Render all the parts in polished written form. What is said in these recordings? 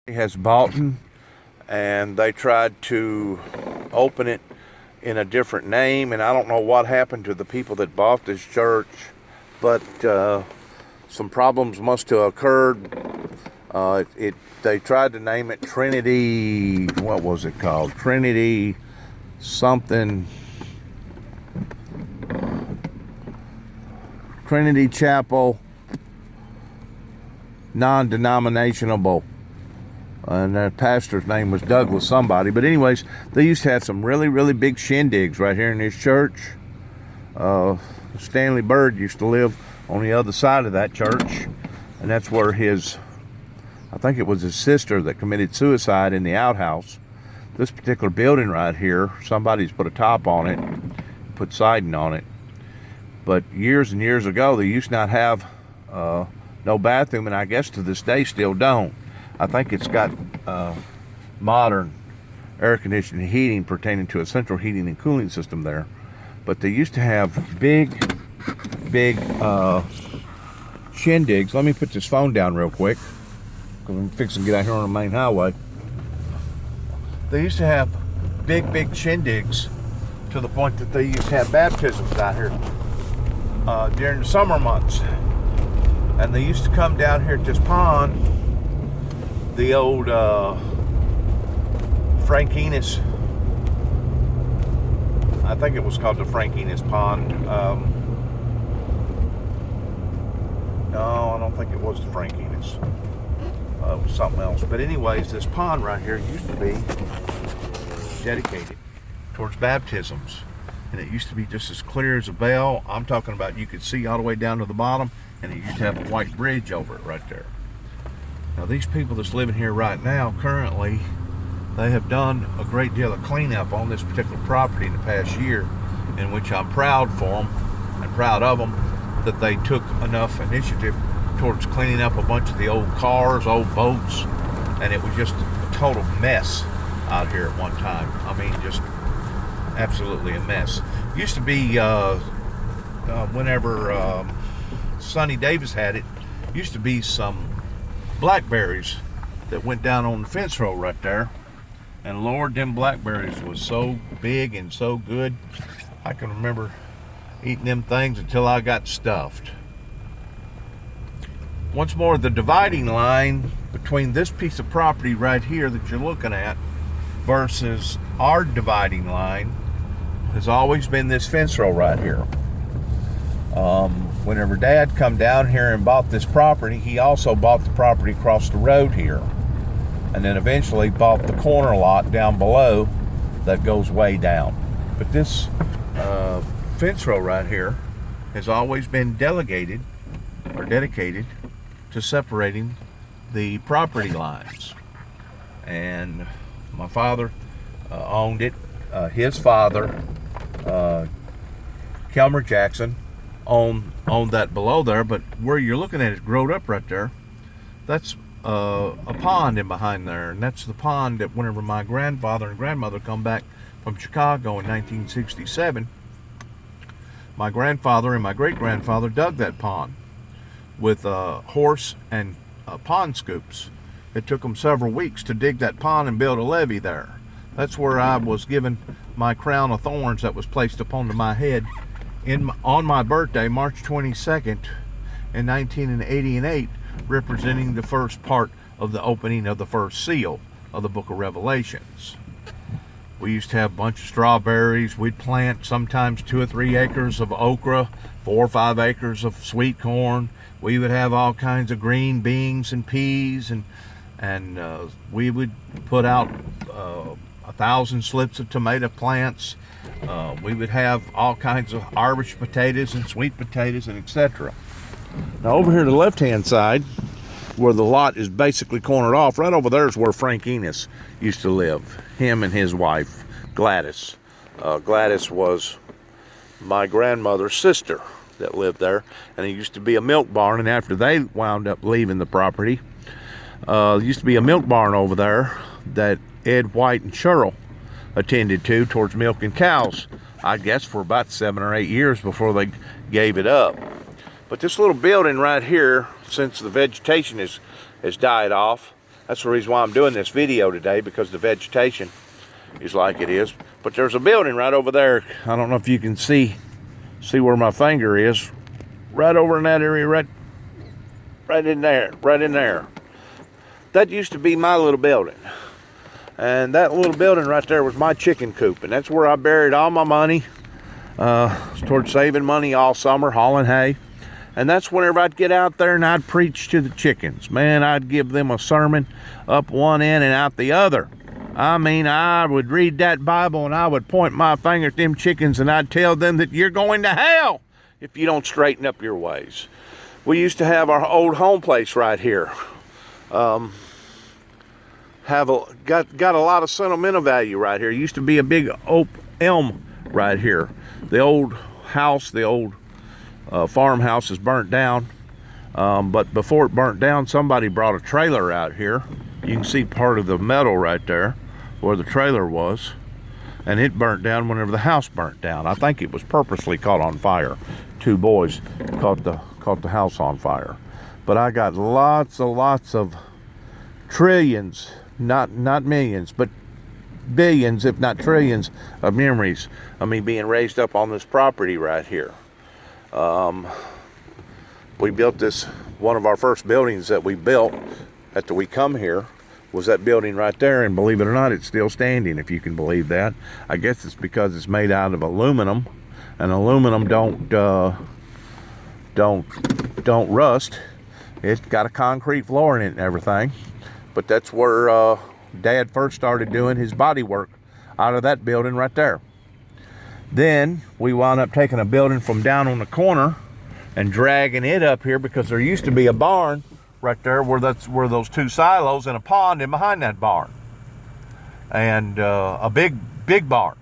has bought, and they tried to open it in a different name, and I don't know what happened to the people that bought this church, but some problems must have occurred. They tried to name it Trinity, what was it called? Trinity something, Trinity Chapel, non-denominational, and their pastor's name was Douglas somebody. But anyways, they used to have some really big shindigs right here in this church. Stanley Bird used to live on the other side of that church, and that's where I think it was his sister that committed suicide in the outhouse. This particular building right here, somebody's put a top on it, put siding on it. But years and years ago, they used not have no bathroom, and I guess to this day still don't. I think it's got modern air conditioning and heating pertaining to a central heating and cooling system there. But they used to have big shindigs. Let me put this phone down real quick, because I'm fixing to get out here on the main highway. They used to have big shindigs to the point that they used to have baptisms out here during the summer months. And they used to come down here at this pond, the old Frank Enos, I think it was called the Frank Enos Pond. No, I don't think it was the Frank Enos. It was something else. But anyways, this pond right here used to be dedicated towards baptisms. And it used to be just as clear as a bell. I'm talking about you could see all the way down to the bottom, and it used to have a white bridge over it right there. Now these people that's living here right now, currently, they have done a great deal of cleanup on this particular property in the past year, in which I'm proud for them and proud of them that they took enough initiative towards cleaning up a bunch of the old cars, old boats, and it was just a total mess out here at one time. I mean, just absolutely a mess. Used to be, whenever Sonny Davis had it, used to be some blackberries that went down on the fence row right there. And Lord, them blackberries was so big and so good. I can remember eating them things until I got stuffed. Once more, the dividing line between this piece of property right here that you're looking at versus our dividing line has always been this fence row right here. Whenever Dad come down here and bought this property, he also bought the property across the road here, and then eventually bought the corner lot down below that goes way down. But this fence row right here has always been dedicated to separating the property lines. And my father owned it. His father, Kelmer Jackson, owned that below there. But where you're looking at it growed up right there, that's a pond in behind there, and that's the pond that whenever my grandfather and grandmother come back from Chicago in 1967, my grandfather and my great-grandfather dug that pond with horse and pond scoops. It took them several weeks to dig that pond and build a levee there. That's where I was given my crown of thorns that was placed upon my head on my birthday, March 22nd in 1988, representing the first part of the opening of the first seal of the book of Revelations. We used to have a bunch of strawberries. We'd plant sometimes 2 or 3 acres of okra, 4 or 5 acres of sweet corn. We would have all kinds of green beans and peas, and we would put out 1,000 slips of tomato plants. We would have all kinds of Irish potatoes and sweet potatoes and etc. Now over here to the left-hand side, where the lot is basically cornered off, right over there is where Frank Enos used to live. Him and his wife, Gladys. Gladys was my grandmother's sister that lived there, and it used to be a milk barn, and after they wound up leaving the property, there used to be a milk barn over there that Ed White and Cheryl attended to towards milking cows, I guess for about 7 or 8 years before they gave it up. But this little building right here, since the vegetation has died off, That's the reason why I'm doing this video today, because the vegetation is like it is. But there's a building right over there. I don't know if you can see where my finger is. Right over in that area, right in there. That used to be my little building. And that little building right there was my chicken coop. And that's where I buried all my money. Towards saving money all summer, hauling hay. And that's whenever I'd get out there and I'd preach to the chickens. Man, I'd give them a sermon up one end and out the other. I mean, I would read that Bible and I would point my finger at them chickens and I'd tell them that you're going to hell if you don't straighten up your ways. We used to have our old home place right here. Got a lot of sentimental value right here. Used to be a big oak elm right here. The old house, the old farmhouse is burnt down, but before it burnt down, somebody brought a trailer out here. You can see part of the metal right there where the trailer was, and it burnt down whenever the house burnt down. I think it was purposely caught on fire. Two boys caught the house on fire. But I got lots of trillions, not millions, but billions, if not trillions, of memories of me being raised up on this property right here. We built this, one of our first buildings that we built after we come here was that building right there, and believe it or not, it's still standing, if you can believe that. I guess it's because it's made out of aluminum, and aluminum don't rust. It's got a concrete floor in it and everything. But that's where Dad first started doing his body work, out of that building right there. Then we wound up taking a building from down on the corner and dragging it up here, because there used to be a barn right there where those two silos and a pond in behind that barn, and a big barn.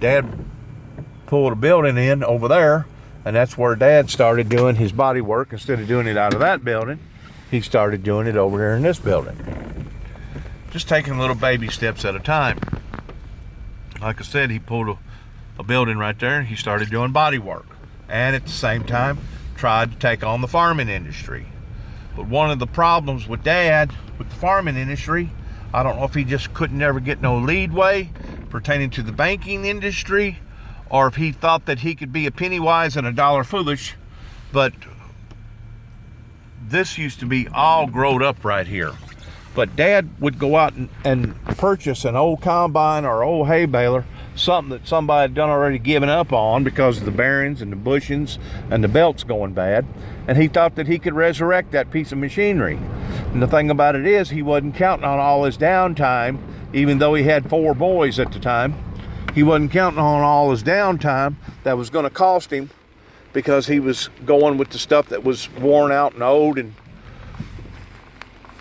Dad pulled a building in over there, and that's where Dad started doing his body work. Instead of doing it out of that building, he started doing it over here in this building. Just taking little baby steps at a time. Like I said, he pulled a building right there and he started doing body work, and at the same time tried to take on the farming industry. But one of the problems with Dad with the farming industry, I don't know if he just couldn't ever get no leadway pertaining to the banking industry, or if he thought that he could be a penny wise and a dollar foolish, but this used to be all growed up right here. But Dad would go out and purchase an old combine or old hay baler, something that somebody had done already given up on because of the bearings and the bushings and the belts going bad, and he thought that he could resurrect that piece of machinery. And the thing about it is, he wasn't counting on all his downtime, even though he had 4 boys at the time. He wasn't counting on all his downtime that was going to cost him, because he was going with the stuff that was worn out and old and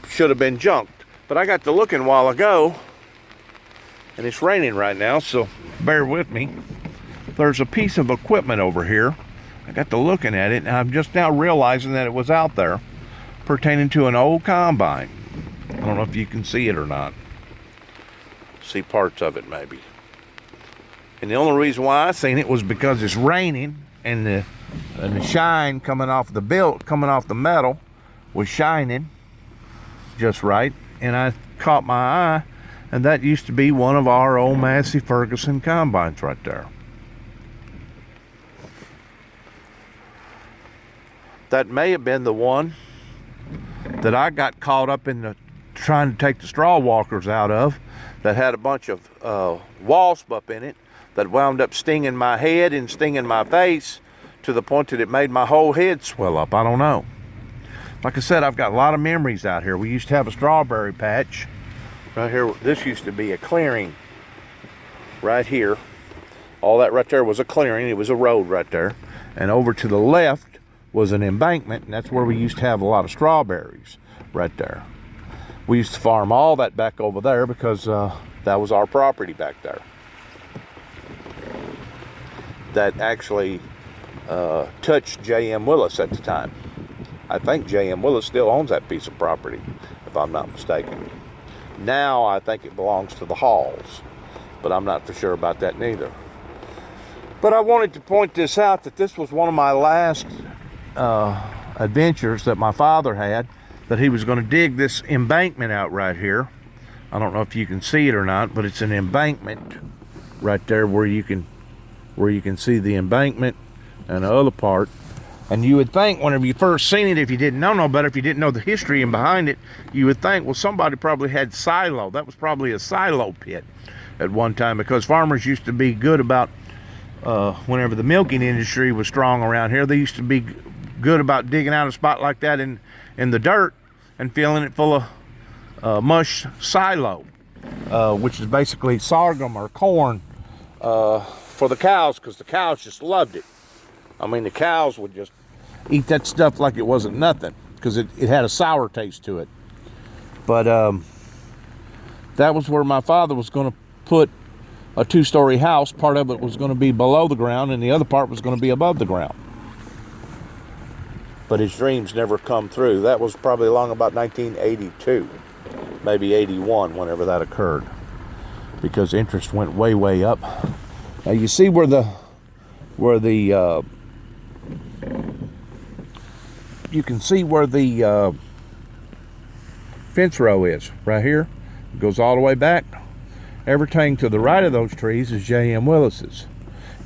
should have been junked. But I got to looking a while ago, and it's raining right now, so bear with me. There's a piece of equipment over here. I got to looking at it, and I'm just now realizing that it was out there, pertaining to an old combine. I don't know if you can see it or not. See parts of it maybe. And the only reason why I seen it was because it's raining, and the shine coming off the metal was shining just right, and I caught my eye, and that used to be one of our old Massey Ferguson combines right there. That may have been the one that I got caught up in trying to take the straw walkers out of, that had a bunch of wasp up in it that wound up stinging my head and stinging my face to the point that it made my whole head swell up. I don't know. Like I said, I've got a lot of memories out here. We used to have a strawberry patch right here. This used to be a clearing right here. All that right there was a clearing. It was a road right there. And over to the left was an embankment, and that's where we used to have a lot of strawberries right there. We used to farm all that back over there because that was our property back there. That actually touched J.M. Willis at the time. I think J.M. Willis still owns that piece of property, if I'm not mistaken. Now I think it belongs to the Halls, but I'm not for sure about that neither. But I wanted to point this out, that this was one of my last adventures that my father had. that he was going to dig this embankment out right here. I don't know if you can see it or not, but it's an embankment right there where you can see the embankment and the other part. And you would think whenever you first seen it, if you didn't know no better, if you didn't know the history and behind it, you would think, well, somebody probably had silo. That was probably a silo pit at one time, because farmers used to be good about, whenever the milking industry was strong around here, they used to be good about digging out a spot like that in the dirt and filling it full of mush silo, which is basically sorghum or corn for the cows, because the cows just loved it. I mean, the cows would just eat that stuff like it wasn't nothing, because it had a sour taste to it. But that was where my father was going to put a 2-story house. Part of it was going to be below the ground, and the other part was going to be above the ground. But his dreams never come through. That was probably along about 1982, maybe 81, whenever that occurred, because interest went way, way up. Now you see where the you can see where the fence row is right here. It goes all the way back. Everything to the right of those trees is J.M. Willis's.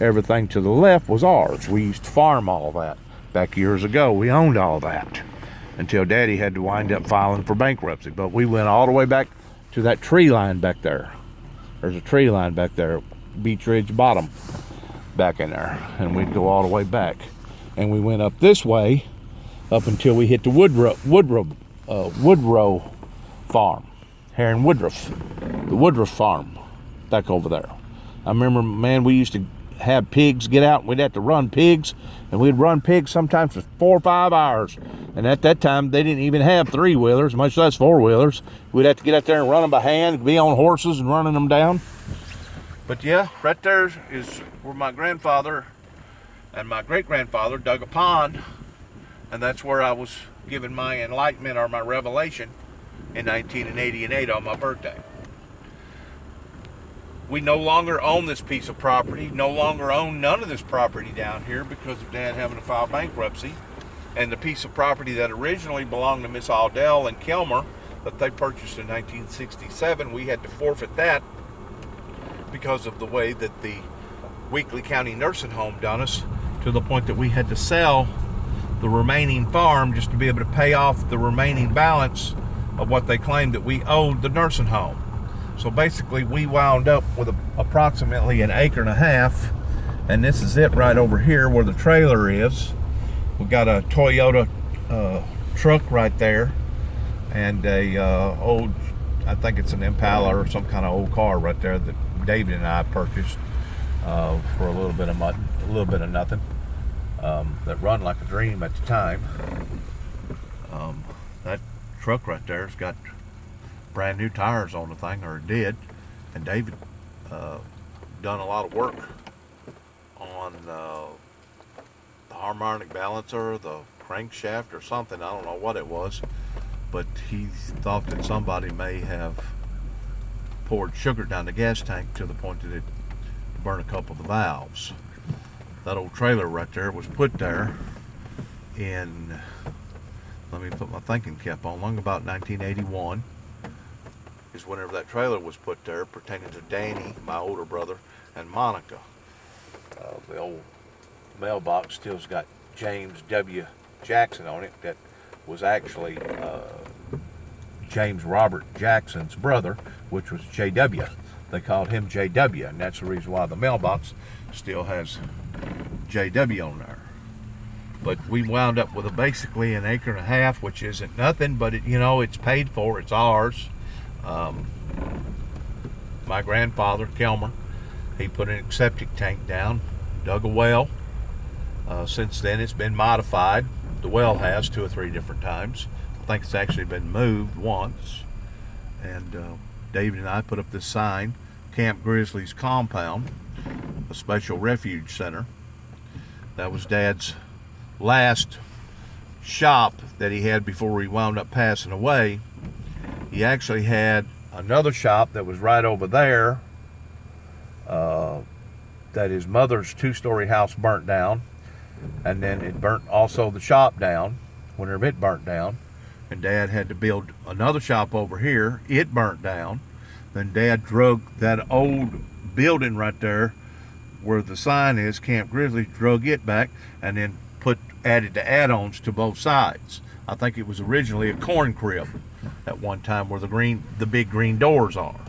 Everything to the left was ours. We used to farm all that. Back years ago, we owned all that until Daddy had to wind up filing for bankruptcy. But we went all the way back to that tree line back there. There's a tree line back there, Beech Ridge bottom back in there, and we'd go all the way back. And we went up this way up until we hit the Woodrow farm, here in Woodruff, the Woodruff farm back over there. I remember, man, we used to have pigs get out, and we'd have to run pigs, and we'd run pigs sometimes for 4 or 5 hours. And at that time, they didn't even have 3-wheelers, much less 4-wheelers. We'd have to get out there and run them by hand, be on horses and running them down. But yeah, right there is where my grandfather and my great-grandfather dug a pond, and that's where I was given my enlightenment or my revelation in 1988 on my birthday. We no longer own this piece of property, no longer own none of this property down here because of Dad having to file bankruptcy. And the piece of property that originally belonged to Miss Aldell and Kilmer that they purchased in 1967, we had to forfeit that because of the way that the Weakley County Nursing Home done us, to the point that we had to sell the remaining farm just to be able to pay off the remaining balance of what they claimed that we owed the nursing home. So basically we wound up with approximately 1.5 acres, and this is it right over here where the trailer is. We've got a Toyota truck right there, and a old, I think it's an Impala or some kind of old car right there that David and I purchased for a little bit of nothing, that run like a dream at the time. That truck right there has got brand new tires on the thing, or it did, and David done a lot of work on the harmonic balancer, the crankshaft or something. I don't know what it was, but he thought that somebody may have poured sugar down the gas tank to the point that it burned a couple of the valves. That old trailer right there was put there in, let me put my thinking cap on, long about 1981 is whenever that trailer was put there, pertaining to Danny, my older brother, and Monica. The old mailbox still's got James W. Jackson on it. That was actually James Robert Jackson's brother, which was J.W. They called him J.W., and that's the reason why the mailbox still has J.W. on there. But we wound up with basically 1.5 acres, which isn't nothing, but it's paid for, it's ours. My grandfather, Kilmer, he put an septic tank down, dug a well. Since then it's been modified. The well has 2 or 3 different times. I think it's actually been moved once. And David and I put up this sign, Camp Grizzly's Compound, a special refuge center. That was Dad's last shop that he had before he wound up passing away. He actually had another shop that was right over there, that his mother's 2-story house burnt down, and then it burnt also the shop down. Whenever it burnt down, and Dad had to build another shop over here. It burnt down. Then Dad drug that old building right there where the sign is, Camp Grizzly, drug it back, and then added the add-ons to both sides. I think it was originally a corn crib at one time where the big green doors are.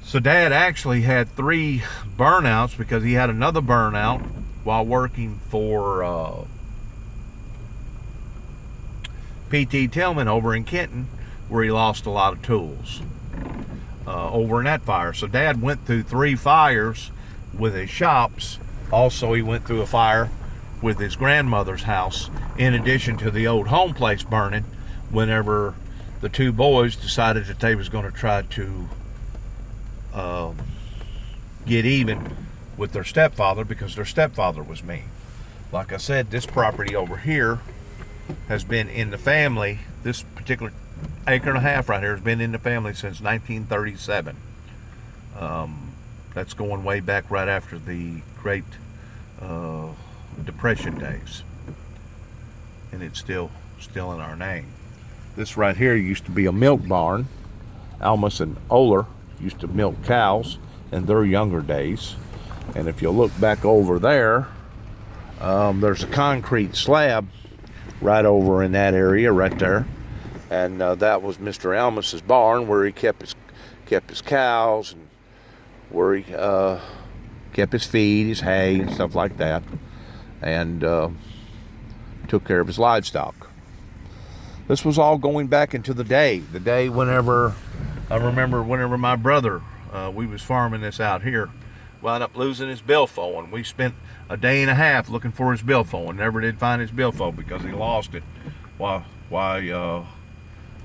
So Dad actually had 3 burnouts because he had another burnout while working for P.T. Tillman over in Kenton, where he lost a lot of tools over in that fire. So Dad went through 3 fires with his shops. Also, he went through a fire with his grandmother's house, in addition to the old home place burning, whenever the 2 boys decided that they was going to try to get even with their stepfather, because their stepfather was mean. Like I said, this property over here has been in the family. This particular acre and a half right here has been in the family since 1937. That's going way back right after the Great Depression days, and it's still in our name. This right here used to be a milk barn. Almus and Oler used to milk cows in their younger days. And if you look back over there, there's a concrete slab right over in that area right there, and that was Mr. Almus's barn, where he kept his cows, and where he kept his feed, his hay, and stuff like that, and took care of his livestock. This was all going back into the day whenever I remember whenever my brother, we was farming this out here, wound up losing his billfold. We spent a day and a half looking for his billfold and never did find his billfold because he lost it while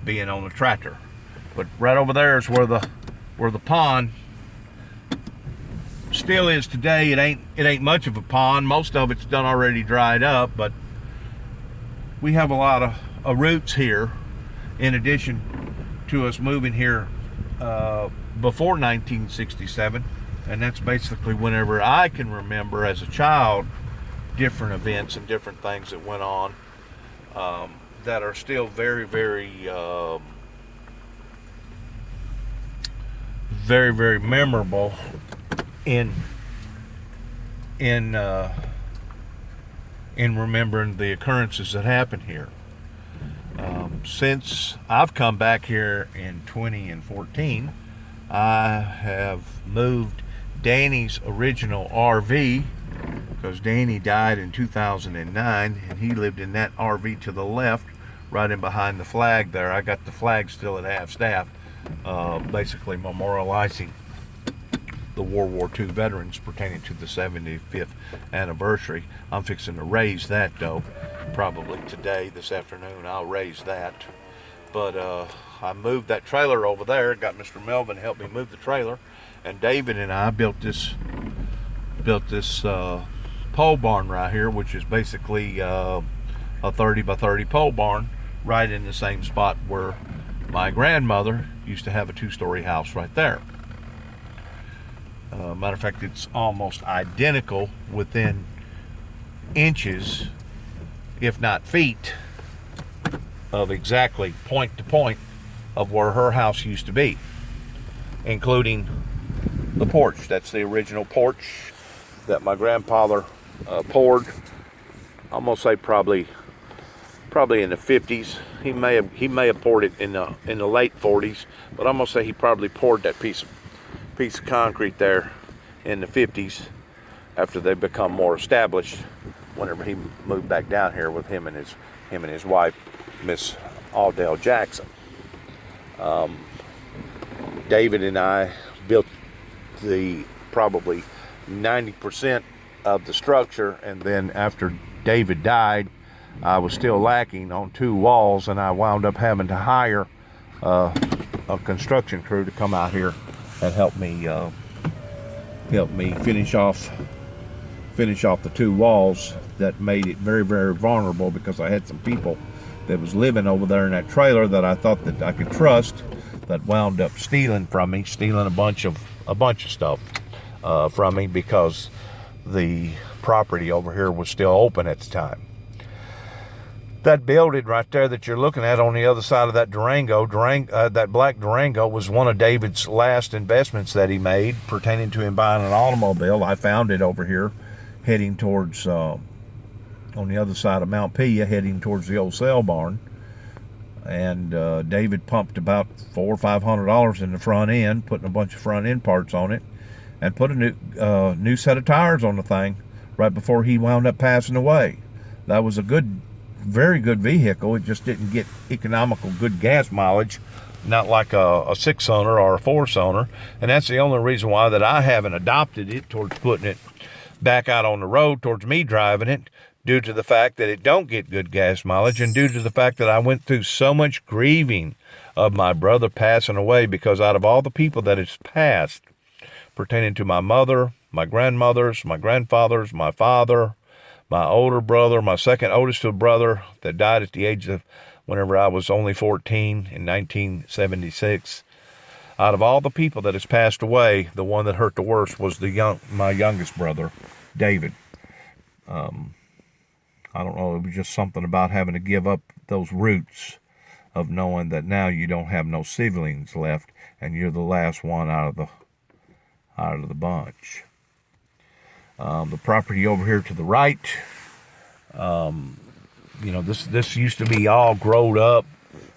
being on the tractor. But right over there is where the pond still is today. It ain't much of a pond. Most of it's done already dried up, but we have a lot of roots here, in addition to us moving here before 1967, and that's basically whenever I can remember as a child, different events and different things that went on that are still very, very very, very memorable in remembering the occurrences that happened here. Since I've come back here in 2014, I have moved Danny's original RV, because Danny died in 2009, and he lived in that RV to the left, right in behind the flag there. I got the flag still at half-staff, basically memorializing the World War II veterans pertaining to the 75th anniversary. I'm fixing to raise that, though. Probably today, this afternoon, I'll raise that. But I moved that trailer over there. Got Mr. Melvin to help me move the trailer, and David and I built this pole barn right here, which is basically a 30 by 30 pole barn, right in the same spot where my grandmother used to have a 2-story house right there. Matter of fact, it's almost identical within inches, if not feet, of exactly point to point of where her house used to be, including the porch. That's the original porch that my grandfather poured. I'm gonna say probably in the 50s. He may have poured it in the late 40s, but I'm gonna say he probably poured that piece of concrete there in the 50s after they become more established, whenever he moved back down here with him and his wife, Miss Aldell Jackson. David and I built probably 90% of the structure, and then after David died, I was still lacking on 2 walls, and I wound up having to hire a construction crew to come out here and help me finish off the 2 walls that made it very, very vulnerable, because I had some people that was living over there in that trailer that I thought that I could trust, that wound up stealing a bunch of stuff from me, because the property over here was still open at the time. That building right there that you're looking at on the other side of that that black Durango was one of David's last investments that he made pertaining to him buying an automobile. I found it over here heading towards, on the other side of Mount Pia, heading towards the old sale barn. And David pumped about $400 or $500 in the front end, putting a bunch of front end parts on it, and put a new set of tires on the thing right before he wound up passing away. That was a very good vehicle. It just didn't get economical, good gas mileage, not like a 6-cylinder or a 4-cylinder. And that's the only reason why that I haven't adopted it towards putting it back out on the road towards me driving it, due to the fact that it don't get good gas mileage, and due to the fact that I went through so much grieving of my brother passing away, because out of all the people that has passed, pertaining to my mother, my grandmothers, my grandfathers, my father, my older brother, my second oldest brother that died at the age of whenever I was only 14 in 1976. Out of all the people that has passed away, the one that hurt the worst was my youngest brother, David. I don't know, it was just something about having to give up those roots of knowing that now you don't have no siblings left and you're the last one out of the bunch. The property over here to the right, this used to be all growed up,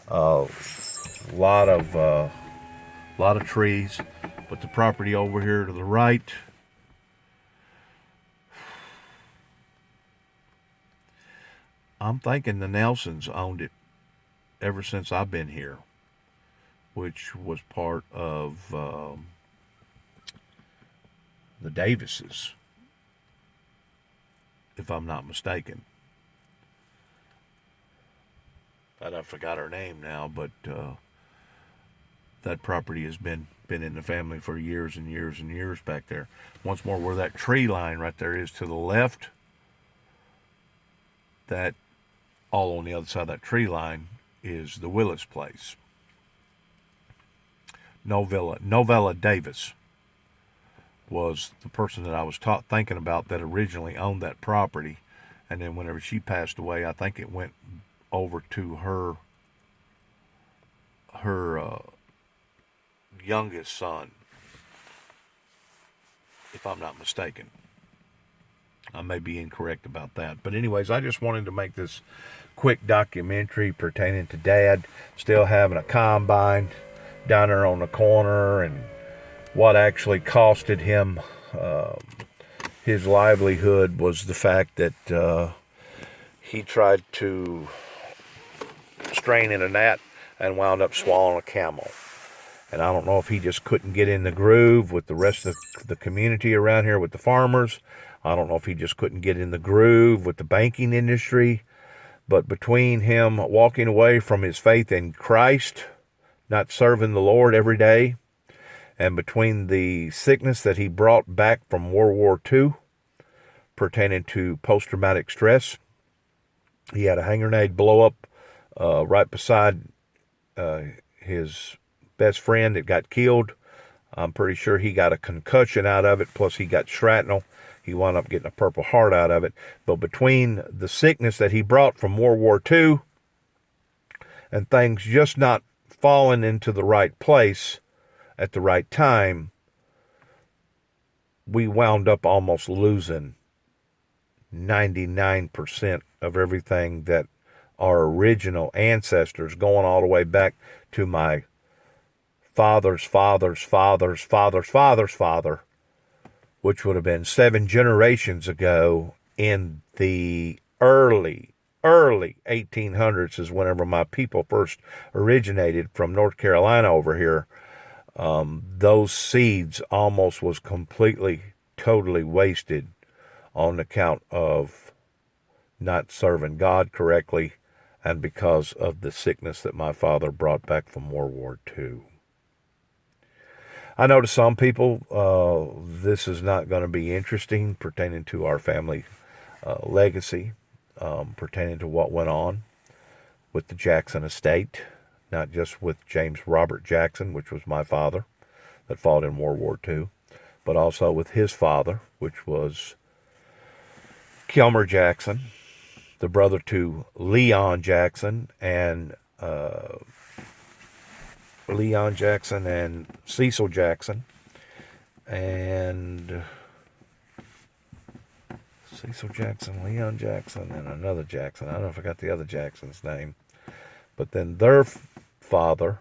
a lot of trees, but the property over here to the right, I'm thinking the Nelsons owned it ever since I've been here, which was part of the Davises, if I'm not mistaken. I forgot her name now, but that property has been in the family for years and years and years back there. Once more, where that tree line right there is to the left, that all on the other side of that tree line is the Willis place. Novella Davis was the person that I was thinking about that originally owned that property, and then whenever she passed away, I think it went over to her youngest son, if I'm not mistaken. I may be incorrect about that. But anyways, I just wanted to make this quick documentary pertaining to Dad still having a combine down there on the corner, and what actually costed him his livelihood was the fact that he tried to strain in a gnat and wound up swallowing a camel. And I don't know if he just couldn't get in the groove with the rest of the community around here with the farmers. I don't know if he just couldn't get in the groove with the banking industry. But between him walking away from his faith in Christ, not serving the Lord every day, and between the sickness that he brought back from World War II pertaining to post-traumatic stress, he had a hand grenade blow up right beside his best friend that got killed. I'm pretty sure he got a concussion out of it, plus he got shrapnel. He wound up getting a Purple Heart out of it. But between the sickness that he brought from World War II and things just not falling into the right place at the right time, we wound up almost losing 99% of everything that our original ancestors, going all the way back to my father's father's father's father's father's father, which would have been 7 generations ago in the early 1800s is whenever my people first originated from North Carolina over here. Those seeds almost was completely, totally wasted on account of not serving God correctly and because of the sickness that my father brought back from World War II. I know to some people this is not going to be interesting pertaining to our family legacy, pertaining to what went on with the Jackson estate, not just with James Robert Jackson, which was my father that fought in World War II, but also with his father, which was Kilmer Jackson, the brother to Leon Jackson and Cecil Jackson, and Cecil Jackson, Leon Jackson, and another Jackson. I don't know if I got the other Jackson's name. But then their father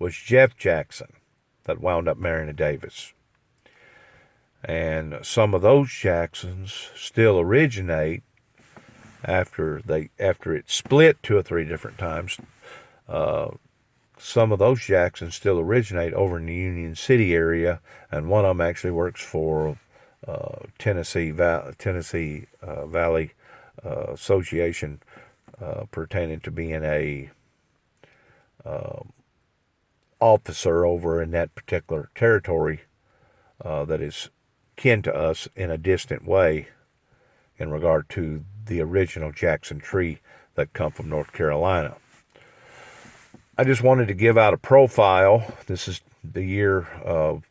was Jeff Jackson that wound up marrying a Davis. And some of those Jacksons still originate after it split 2 or 3 different times. Some of those Jacksons still originate over in the Union City area, and one of them actually works for Tennessee Valley Association, pertaining to being a officer over in that particular territory that is kin to us in a distant way in regard to the original Jackson tree that come from North Carolina. I just wanted to give out a profile. This is the year of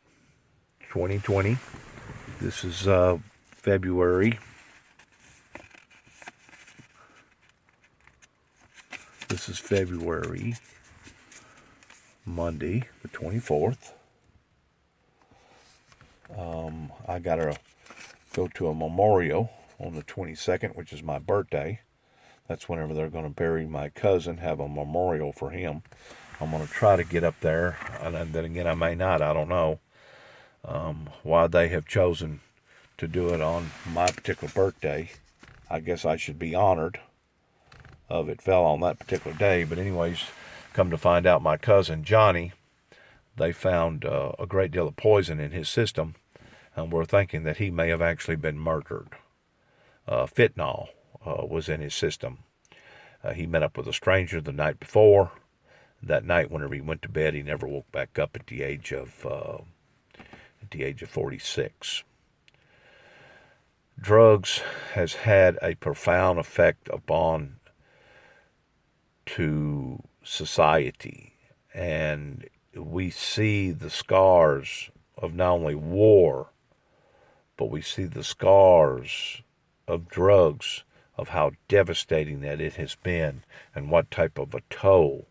2020. This is February. This is February, Monday, the 24th. I got to go to a memorial on the 22nd, which is my birthday. That's whenever they're going to bury my cousin, have a memorial for him. I'm going to try to get up there, and then again, I may not. I don't know why they have chosen to do it on my particular birthday. I guess I should be honored of it fell on that particular day. But anyways, come to find out, my cousin Johnny, they found a great deal of poison in his system, and we're thinking that he may have actually been murdered. Fentanyl was in his system. He met up with a stranger the night before. That night, whenever he went to bed, he never woke back up at the age of 46. Drugs has had a profound effect upon to society, and we see the scars of not only war, but we see the scars of drugs, of how devastating that it has been, and what type of a toll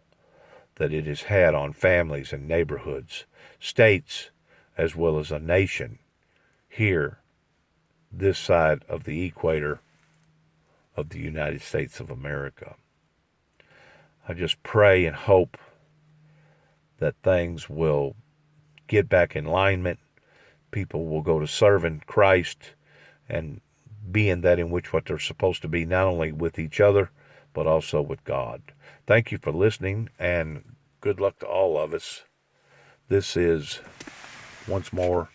that it has had on families and neighborhoods, states, as well as a nation here, this side of the equator of the United States of America. I just pray and hope that things will get back in alignment. People will go to serving Christ and being that in which what they're supposed to be, not only with each other, but also with God. Thank you for listening, and good luck to all of us. This is, once more,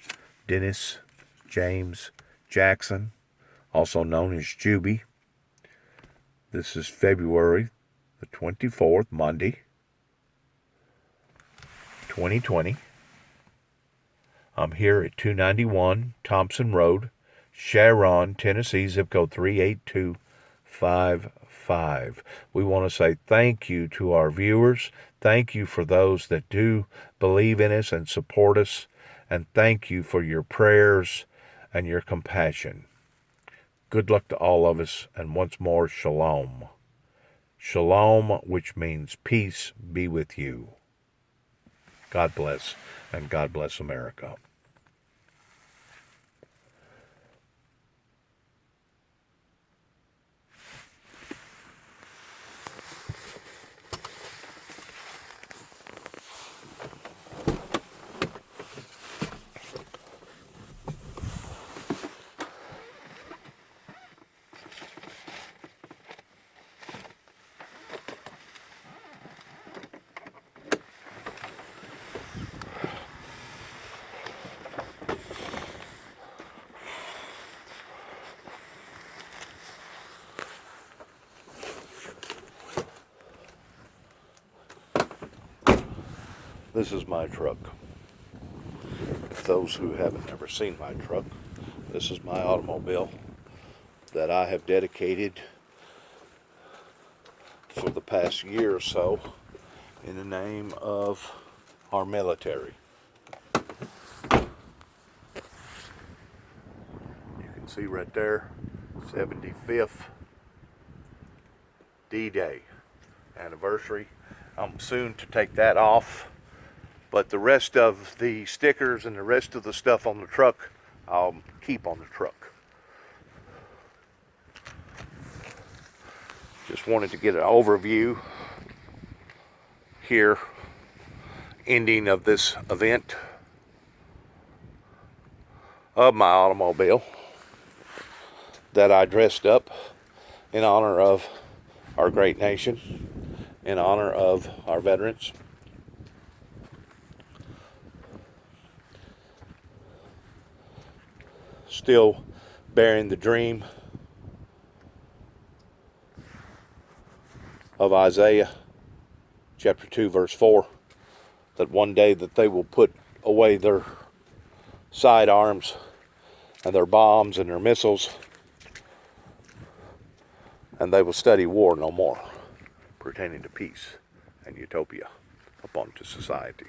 Dennis James Jackson, also known as Juby. This is February the 24th, Monday, 2020. I'm here at 291 Thompson Road, Sharon, Tennessee, zip code 38255. We want to say thank you to our viewers. Thank you for those that do believe in us and support us. And thank you for your prayers and your compassion. Good luck to all of us. And once more, shalom. Shalom, which means peace be with you. God bless, and God bless America. This is my truck. Those who haven't ever seen my truck, this is my automobile that I have dedicated for the past year or so in the name of our military. You can see right there, 75th D-Day anniversary. I'm soon to take that off, but the rest of the stickers and the rest of the stuff on the truck, I'll keep on the truck. Just wanted to get an overview here, ending of this event of my automobile that I dressed up in honor of our great nation, in honor of our veterans. Still bearing the dream of Isaiah chapter 2 verse 4, that one day that they will put away their sidearms and their bombs and their missiles, and they will study war no more, pertaining to peace and utopia upon to society.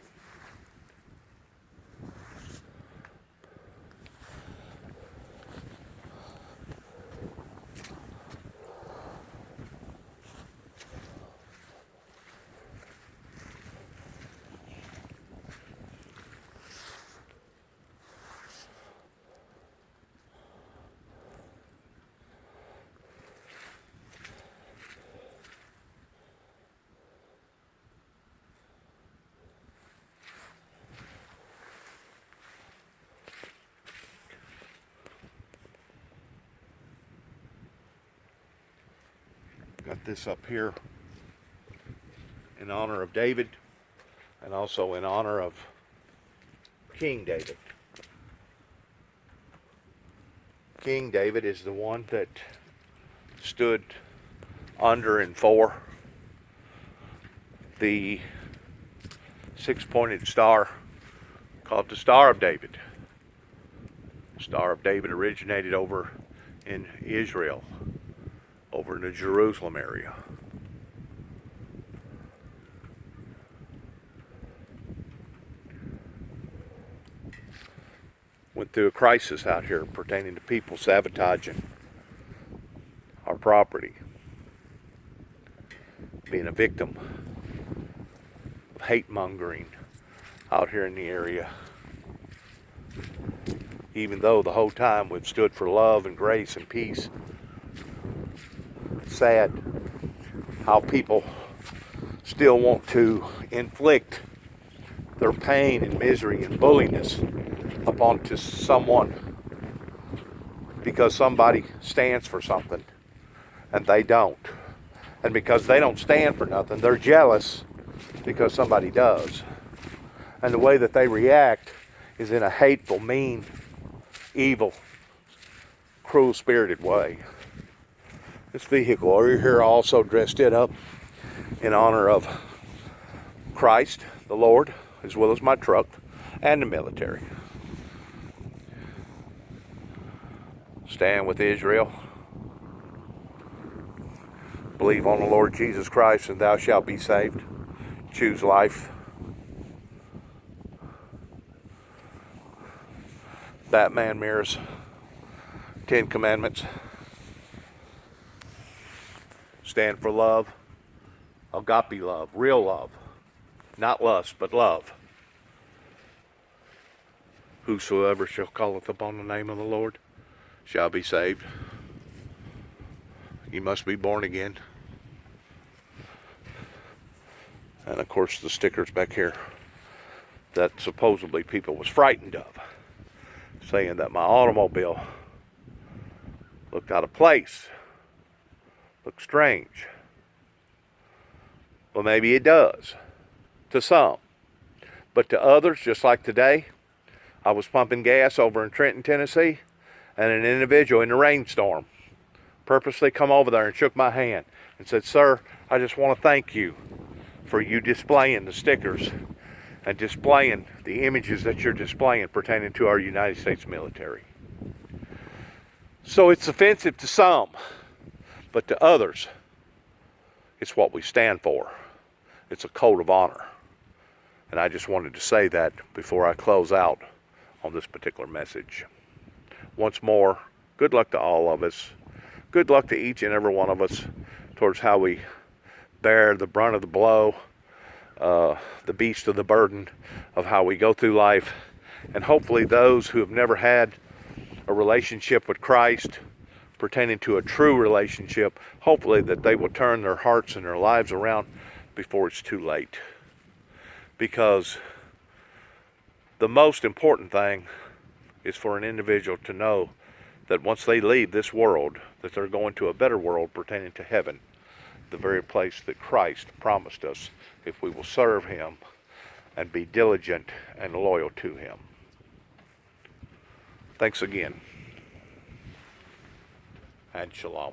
Got this up here in honor of David, and also in honor of King David. King David is the one that stood under and for the six-pointed star called the Star of David. The Star of David originated over in Israel, over in the Jerusalem area. Went through a crisis out here pertaining to people sabotaging our property, being a victim of hate mongering out here in the area. Even though the whole time we've stood for love and grace and peace. Sad how people still want to inflict their pain and misery and bulliness upon to someone because somebody stands for something and they don't. And because they don't stand for nothing, they're jealous because somebody does. And the way that they react is in a hateful, mean, evil, cruel-spirited way. This vehicle over here also dressed it up in honor of Christ, the Lord, as well as my truck and the military. Stand with Israel. Believe on the Lord Jesus Christ and thou shalt be saved. Choose life. Batman mirrors. 10 Commandments. Stand for love. Agape love. Real love. Not lust, but love. Whosoever shall calleth upon the name of the Lord shall be saved. You must be born again. And of course the stickers back here that supposedly people was frightened of, saying that my automobile looked out of place, looked strange. Well, maybe it does to some, but to others, just like today, I was pumping gas over in Trenton, Tennessee, and an individual in the rainstorm purposely come over there and shook my hand and said, "Sir, I just want to thank you for you displaying the stickers and displaying the images that you're displaying pertaining to our United States military." So it's offensive to some, but to others, it's what we stand for. It's a code of honor. And I just wanted to say that before I close out on this particular message. Once more, good luck to all of us. Good luck to each and every one of us towards how we bear the brunt of the blow, the beast of the burden of how we go through life. And hopefully those who have never had a relationship with Christ, pertaining to a true relationship, hopefully that they will turn their hearts and their lives around before it's too late. Because the most important thing is for an individual to know that once they leave this world, that they're going to a better world pertaining to heaven, the very place that Christ promised us if we will serve him and be diligent and loyal to him. Thanks again, and shalom.